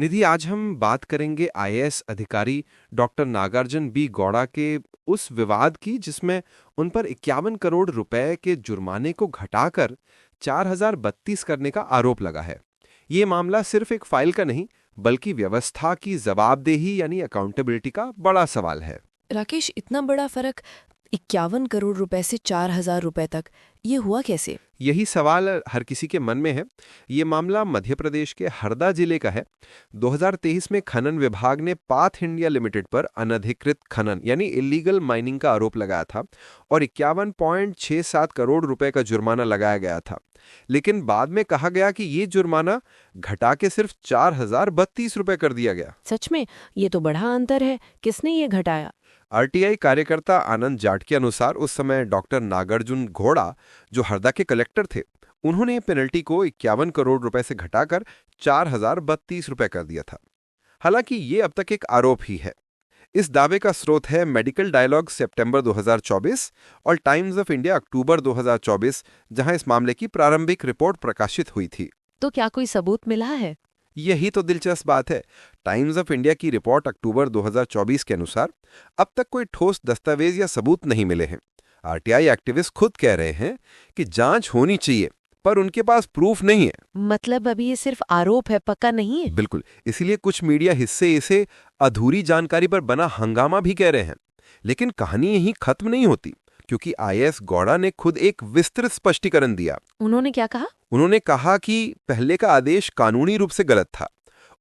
निधि, आज हम बात करेंगे आईएएस अधिकारी डॉक्टर नागार्जुन बी गौड़ा के उस विवाद की जिसमें उन पर 51 करोड़ रुपए के जुर्माने को घटाकर 4032 करने का आरोप लगा है। ये मामला सिर्फ एक फाइल का नहीं, बल्कि व्यवस्था की जवाबदेही यानी अकाउंटेबिलिटी का बड़ा सवाल है। राकेश, इतना बड़ा फर्क 51 करोड़ रुपए से 4,000 रुपए तक, ये हुआ कैसे? यही सवाल हर किसी के मन में है। ये मामला मध्य प्रदेश के हरदा जिले का है। 2023 में खनन विभाग ने पाथ इंडिया लिमिटेड पर अनधिकृत खनन यानी इलीगल माइनिंग का आरोप लगाया था और 51.67 करोड़ रुपए का जुर्माना लगाया गया था। लेकिन बाद में कहा गया कि ये जुर्माना घटा के सिर्फ 4032 रुपए कर दिया गया। सच में? ये तो बड़ा अंतर है। किसने ये घटाया? आरटीआई कार्यकर्ता आनंद जाट के अनुसार उस समय डॉक्टर नागार्जुन घोड़ा, जो हरदा के कलेक्टर थे, उन्होंने पेनल्टी को 51 करोड़ रुपए से घटाकर 4032 रुपए कर दिया था। हालांकि ये अब तक एक आरोप ही है। इस दावे का स्रोत है मेडिकल डायलॉग सितंबर 2024 और टाइम्स ऑफ इंडिया अक्टूबर 2024, जहां इस मामले की प्रारंभिक रिपोर्ट प्रकाशित हुई थी। तो क्या कोई सबूत मिला है? यही तो दिलचस्प बात है। टाइम्स ऑफ इंडिया की रिपोर्ट अक्टूबर 2024 के अनुसार अब तक कोई ठोस दस्तावेज या सबूत नहीं मिले हैं। आरटीआई एक्टिविस्ट खुद कह रहे हैं कि जांच होनी चाहिए, पर उनके पास प्रूफ नहीं है। मतलब अभी ये सिर्फ आरोप है, पक्का नहीं है? बिल्कुल, इसीलिए कुछ मीडिया हिस्से इसे अधूरी जानकारी पर बना हंगामा भी कह रहे हैं। लेकिन कहानी यहीं खत्म नहीं होती, क्योंकि आईएएस गौड़ा ने खुद एक विस्तृत स्पष्टीकरण दिया। उन्होंने क्या कहा? उन्होंने कहा कि पहले का आदेश कानूनी रूप से गलत था।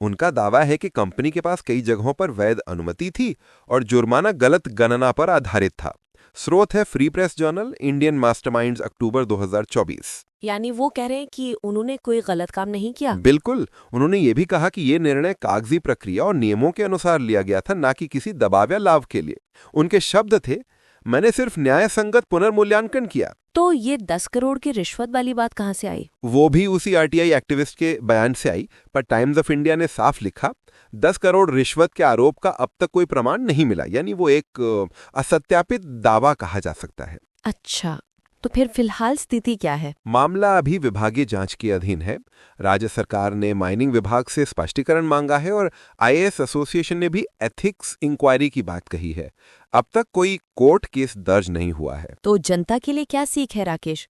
उनका दावा है कि कंपनी के पास कई जगहों पर वैध अनुमति थी और जुर्माना गलत गणना पर आधारित था। स्रोत है free press journal, Indian masterminds, October 2024। यानी वो कह रहे हैं कि उन्होंने कोई गलत काम नहीं किया? बिल्कुल। उन्होंने ये भी कहा कि ये निर्णय कागजी प्रक्रिया और नियमों के अनुसार लिया गया था, ना कि किसी दबाव या लाभ के लिए। उनके शब्द थे, मैंने सिर्फ न्याय संगत पुनर्मूल्यांकन किया। तो ये 10 करोड़ की रिश्वत वाली बात कहाँ से आई? वो भी उसी आरटीआई एक्टिविस्ट के बयान से आई, पर टाइम्स ऑफ इंडिया ने साफ लिखा, 10 करोड़ रिश्वत के आरोप का अब तक कोई प्रमाण नहीं मिला, यानी वो एक असत्यापित दावा कहा जा सकता है। अच्छा, तो फिर फिलहाल स्थिति क्या है? मामला अभी विभागीय जांच के अधीन है। राज्य सरकार ने माइनिंग विभाग से स्पष्टीकरण मांगा है और आईएएस एसोसिएशन ने भी एथिक्स इंक्वायरी की बात कही है। अब तक कोई कोर्ट केस दर्ज नहीं हुआ है। तो जनता के लिए क्या सीख है, राकेश?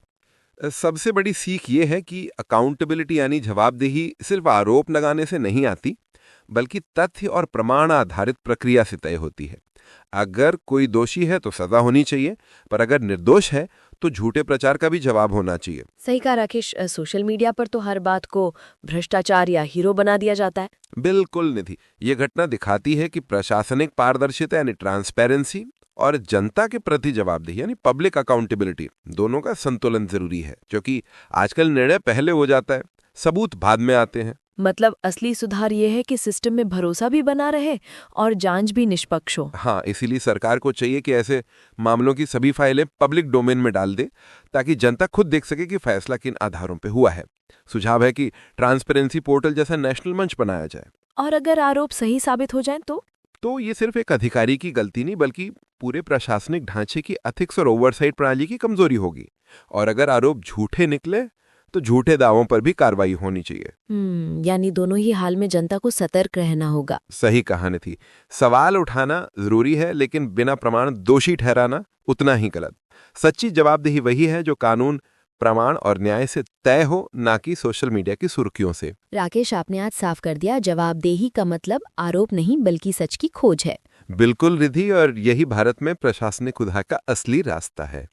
सबसे बड़ी सीख ये है कि अकाउंटेबिलिटी यानी जवाबदेही सिर्फ आरोप लगाने से नहीं आती, बल्कि तथ्य और प्रमाण आधारित प्रक्रिया से तय होती है। अगर कोई दोषी है तो सजा होनी चाहिए, पर अगर निर्दोष है तो झूठे प्रचार का भी जवाब होना चाहिए। सही कहा राकेश। सोशल मीडिया पर तो हर बात को भ्रष्टाचार या हीरो बना दिया जाता है। बिल्कुल निधि, ये घटना दिखाती है कि प्रशासनिक पारदर्शिता यानी ट्रांसपेरेंसी और जनता के प्रति जवाबदेही यानी पब्लिक अकाउंटेबिलिटी, दोनों का संतुलन जरूरी है, क्योंकि आजकल निर्णय पहले हो जाता है, सबूत बाद में आते हैं। मतलब असली सुधार ये है कि सिस्टम में भरोसा भी बना रहे और जांच भी निष्पक्ष हो। हाँ, इसीलिए सरकार को चाहिए कि ऐसे मामलों की सभी फाइलें पब्लिक डोमेन में डाल दे, ताकि जनता खुद देख सके कि फैसला किन आधारों पे हुआ है। सुझाव है कि ट्रांसपेरेंसी पोर्टल जैसा नेशनल मंच बनाया जाए। और अगर आरोप सही साबित हो जाए तो ये सिर्फ एक अधिकारी की गलती नहीं, बल्कि पूरे प्रशासनिक ढांचे की एथिक्स और ओवरसाइट प्रणाली की कमजोरी होगी। और अगर आरोप झूठे निकले तो झूठे दावों पर भी कार्रवाई होनी चाहिए। यानी दोनों ही हाल में जनता को सतर्क रहना होगा। सही कहानी थी। सवाल उठाना जरूरी है, लेकिन बिना प्रमाण दोषी ठहराना उतना ही गलत। सच्ची जवाबदेही वही है जो कानून, प्रमाण और न्याय से तय हो, ना कि सोशल मीडिया की सुर्खियों से। राकेश, आपने आज साफ कर दिया, जवाबदेही का मतलब आरोप नहीं बल्कि सच की खोज है। बिल्कुल रिधि, और यही भारत में प्रशासनिक सुधार का असली रास्ता है।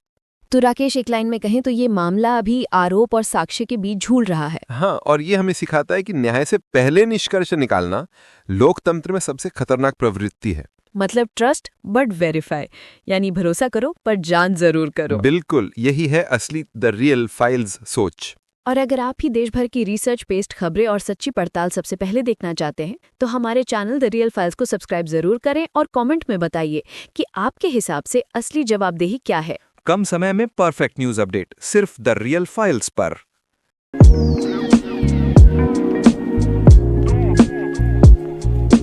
तो राकेश, एक लाइन में कहें तो ये मामला अभी आरोप और साक्ष्य के बीच झूल रहा है। हाँ, और ये हमें सिखाता है कि न्याय से पहले निष्कर्ष निकालना लोकतंत्र में सबसे खतरनाक प्रवृत्ति है। मतलब ट्रस्ट बट वेरीफाई, यानी भरोसा करो पर जांच जरूर करो। बिल्कुल, यही है असली द रियल फाइल्स सोच। और अगर आप ही देश भर की रिसर्च बेस्ड खबरें और सच्ची पड़ताल सबसे पहले देखना चाहते हैं तो हमारे चैनल द रियल फाइल्स को सब्सक्राइब जरूर करें और कमेंट में बताइए कि आपके हिसाब से असली जवाबदेही क्या है। कम समय में परफेक्ट न्यूज अपडेट सिर्फ द रियल फाइल्स पर।